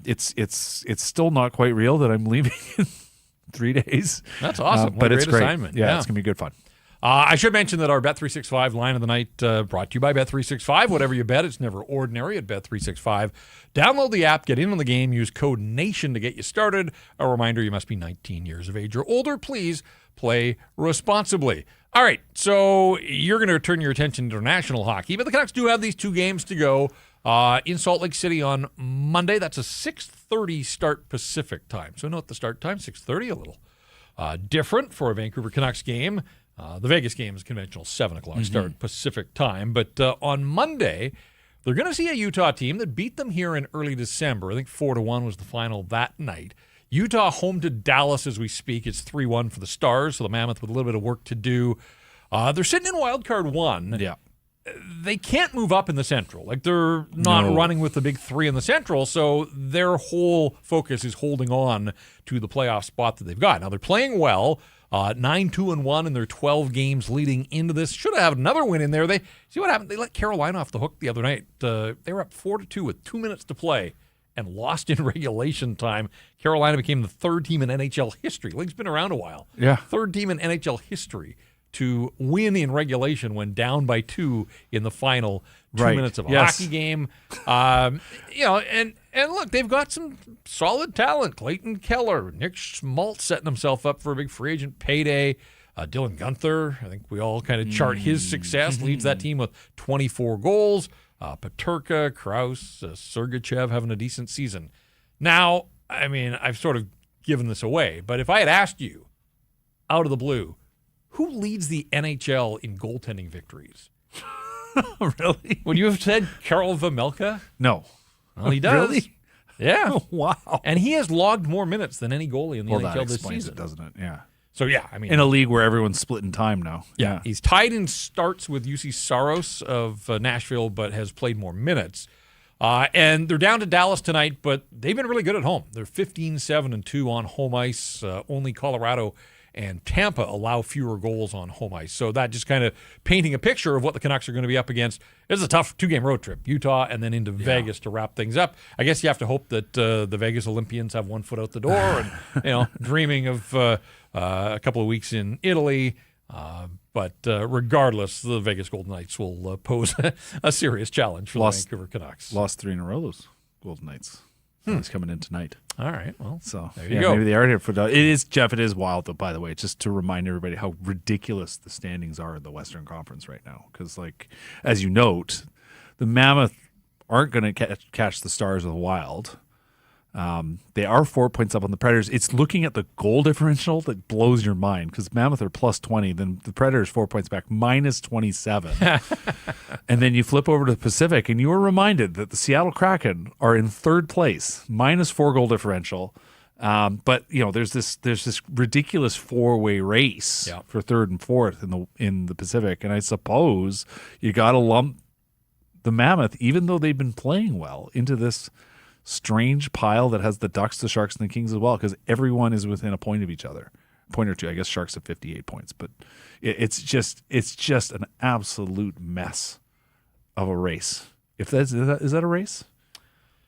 Speaker 2: it's still not quite real that I'm leaving in 3 days.
Speaker 1: That's awesome.
Speaker 2: But it's great.
Speaker 1: Assignment.
Speaker 2: Yeah, it's gonna be good fun.
Speaker 1: I should mention that our Bet365 line of the night brought to you by Bet365. Whatever you bet, it's never ordinary at Bet365. Download the app, get in on the game, use code NATION to get you started. A reminder, you must be 19 years of age or older. Please play responsibly. All right, so you're going to turn your attention to international hockey, but the Canucks do have these 2 games to go in Salt Lake City on Monday. That's a 6:30 start Pacific time. So note the start time, 6:30, a little different for a Vancouver Canucks game. The Vegas game is conventional 7 o'clock start Pacific time. But on Monday, they're going to see a Utah team that beat them here in early December. I think 4-1 was the final that night. Utah home to Dallas as we speak. It's 3-1 for the Stars, so the Mammoth with a little bit of work to do. They're sitting in wild card 1.
Speaker 2: Yeah.
Speaker 1: They can't move up in the Central. Like, they're not running with the big 3 in the Central, so their whole focus is holding on to the playoff spot that they've got. Now, they're playing well. 9-2-1 in their 12 games leading into this. Should have another win in there. See what happened? They let Carolina off the hook the other night. They were up 4-2 with 2 minutes to play and lost in regulation time. Carolina became the 3rd team in NHL history. The league's been around a while.
Speaker 2: Yeah.
Speaker 1: 3rd team in NHL history to win in regulation when down by 2 in the final 2 minutes of a hockey game. And look, they've got some solid talent. Clayton Keller, Nick Schmaltz setting himself up for a big free agent payday. Dylan Guenther, I think we all kind of chart his success, leads that team with 24 goals. Peterka, Krause, Sergachev having a decent season. Now, I mean, I've sort of given this away, but if I had asked you out of the blue, who leads the NHL in goaltending victories?
Speaker 2: Really?
Speaker 1: Would you have said Karel Vejmelka?
Speaker 2: No.
Speaker 1: Well, he does.
Speaker 2: Really?
Speaker 1: Yeah.
Speaker 2: Wow.
Speaker 1: And he has logged more minutes than any goalie in the
Speaker 2: Well,
Speaker 1: NHL
Speaker 2: that
Speaker 1: this
Speaker 2: explains
Speaker 1: season.
Speaker 2: it, doesn't it? Yeah.
Speaker 1: So, yeah, I mean.
Speaker 2: In a league where everyone's splitting time now.
Speaker 1: Yeah. He's tied in starts with UC Saros of Nashville, but has played more minutes. And they're down to Dallas tonight, but they've been really good at home. They're 15-7-2 on home ice. Only Colorado and Tampa allow fewer goals on home ice. So that just kind of painting a picture of what the Canucks are going to be up against. This is a tough 2-game road trip. Utah and then into Vegas to wrap things up. I guess you have to hope that the Vegas Olympians have one foot out the door and, dreaming of a couple of weeks in Italy. But regardless, the Vegas Golden Knights will pose a serious challenge for the Vancouver Canucks.
Speaker 2: Lost 3 in a row, those Golden Knights. He's coming in tonight.
Speaker 1: All right. Well,
Speaker 2: so
Speaker 1: there you go.
Speaker 2: Maybe they are here for the. It is, Jeff. It is wild, though. By the way, just to remind everybody how ridiculous the standings are in the Western Conference right now. Because, like, as you note, the Mammoth aren't going to catch the Stars of the Wild. They are 4 points up on the Predators. It's looking at the goal differential that blows your mind because Mammoth are plus 20, then the Predators 4 points back, minus 27. And then you flip over to the Pacific, and you are reminded that the Seattle Kraken are in 3rd place, minus 4 goal differential. But there's this ridiculous 4-way race for 3rd and 4th in the Pacific, and I suppose you got to lump the Mammoth, even though they've been playing well, into this strange pile that has the Ducks, the Sharks, and the Kings as well, because everyone is within a point of each other. A point or two. I guess Sharks have 58 points, but it's just an absolute mess of a race. Is that a race?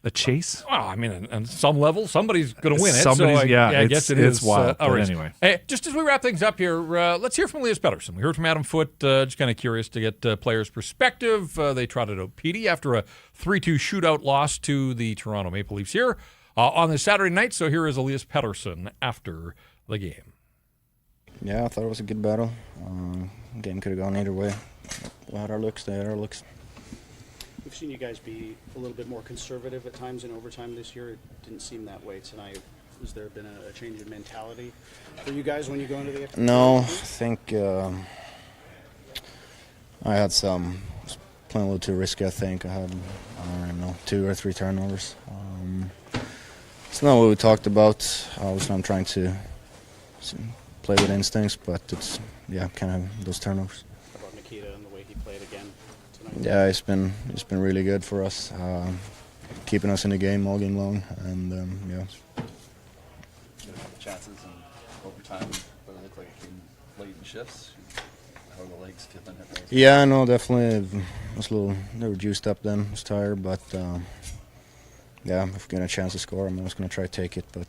Speaker 2: A chase?
Speaker 1: Well, I mean, on some level, somebody's going to win it.
Speaker 2: I
Speaker 1: guess it is
Speaker 2: wild.
Speaker 1: a race.
Speaker 2: Anyway.
Speaker 1: Hey, just as we wrap things up here, let's hear from Elias Pettersson. We heard from Adam Foote. Just kind of curious to get players' perspective. They trotted out Petey after a 3-2 shootout loss to the Toronto Maple Leafs here on this Saturday night. So here is Elias Pettersson after the game.
Speaker 7: Yeah, I thought it was a good battle. Game could have gone either way. We had our looks, they had our looks.
Speaker 3: We've seen you guys be a little bit more conservative at times in overtime this year. It didn't seem that way tonight. Has there been a change in mentality for you guys when you go into the extra?
Speaker 7: No, I think I had some playing a little too risky. I think I had 2 or 3 turnovers. It's not what we talked about. Obviously, I'm trying to play with instincts, but it's kind of those turnovers.
Speaker 3: How about Nikita and the way he played again tonight?
Speaker 7: Yeah, it's been really good for us, keeping us in the game all game long, and
Speaker 8: chances in overtime, but it looked like it came late in shifts. How are the legs feeling at those?
Speaker 7: Yeah, no, definitely. They were juiced up then. I was tired, but if we get a chance to score, I'm always going to try to take it. But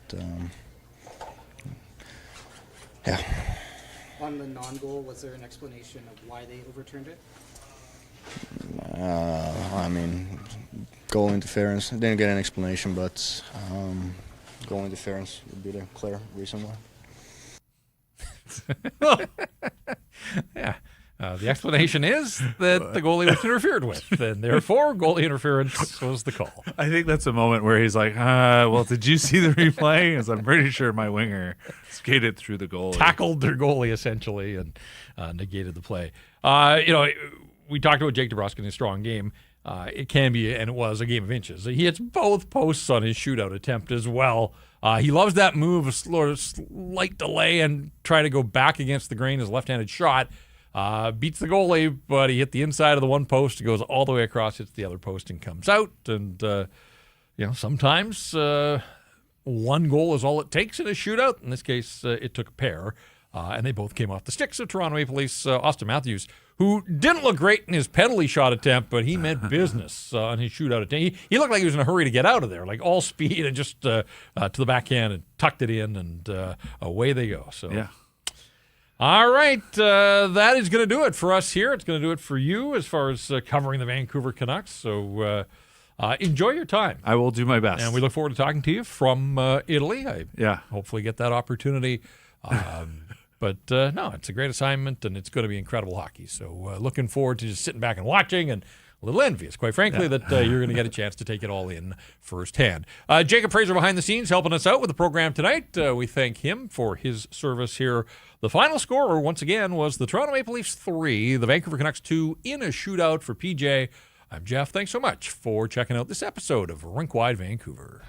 Speaker 9: On the non-goal, was there an explanation of why they overturned it?
Speaker 7: I mean, goal interference. I didn't get an explanation, but goal interference would be the clear reason why.
Speaker 1: Yeah. The explanation is that the goalie was interfered with, and therefore goalie interference was the call.
Speaker 2: I think that's a moment where he's like, well, did you see the replay? Because I'm pretty sure my winger skated through the goalie.
Speaker 1: Tackled their goalie, essentially, and negated the play. We talked about Jake DeBrusk in his strong game. It can be, and it was, a game of inches. He hits both posts on his shootout attempt as well. He loves that move, a slight delay, and try to go back against the grain, his left-handed shot. Beats the goalie, but he hit the inside of the one post. It goes all the way across, hits the other post, and comes out. And, sometimes one goal is all it takes in a shootout. In this case, it took a pair, and they both came off the sticks of Toronto Maple Leafs. Austin Matthews, who didn't look great in his penalty shot attempt, but he meant business on his shootout attempt. He looked like he was in a hurry to get out of there, like all speed and just to the backhand and tucked it in, and away they go. So.
Speaker 2: Yeah.
Speaker 1: All right, that is going to do it for us here. It's going to do it for you as far as covering the Vancouver Canucks. So enjoy your time.
Speaker 2: I will do my best.
Speaker 1: And we look forward to talking to you from Italy.
Speaker 2: Yeah.
Speaker 1: Hopefully get that opportunity. But no, it's a great assignment, and it's going to be incredible hockey. So looking forward to just sitting back and watching, and a little envious, quite frankly, that you're going to get a chance to take it all in firsthand. Jacob Fraser behind the scenes helping us out with the program tonight. We thank him for his service here. The final scorer, once again, was the Toronto Maple Leafs 3, the Vancouver Canucks 2 in a shootout for PJ. I'm Jeff. Thanks so much for checking out this episode of Rink Wide Vancouver.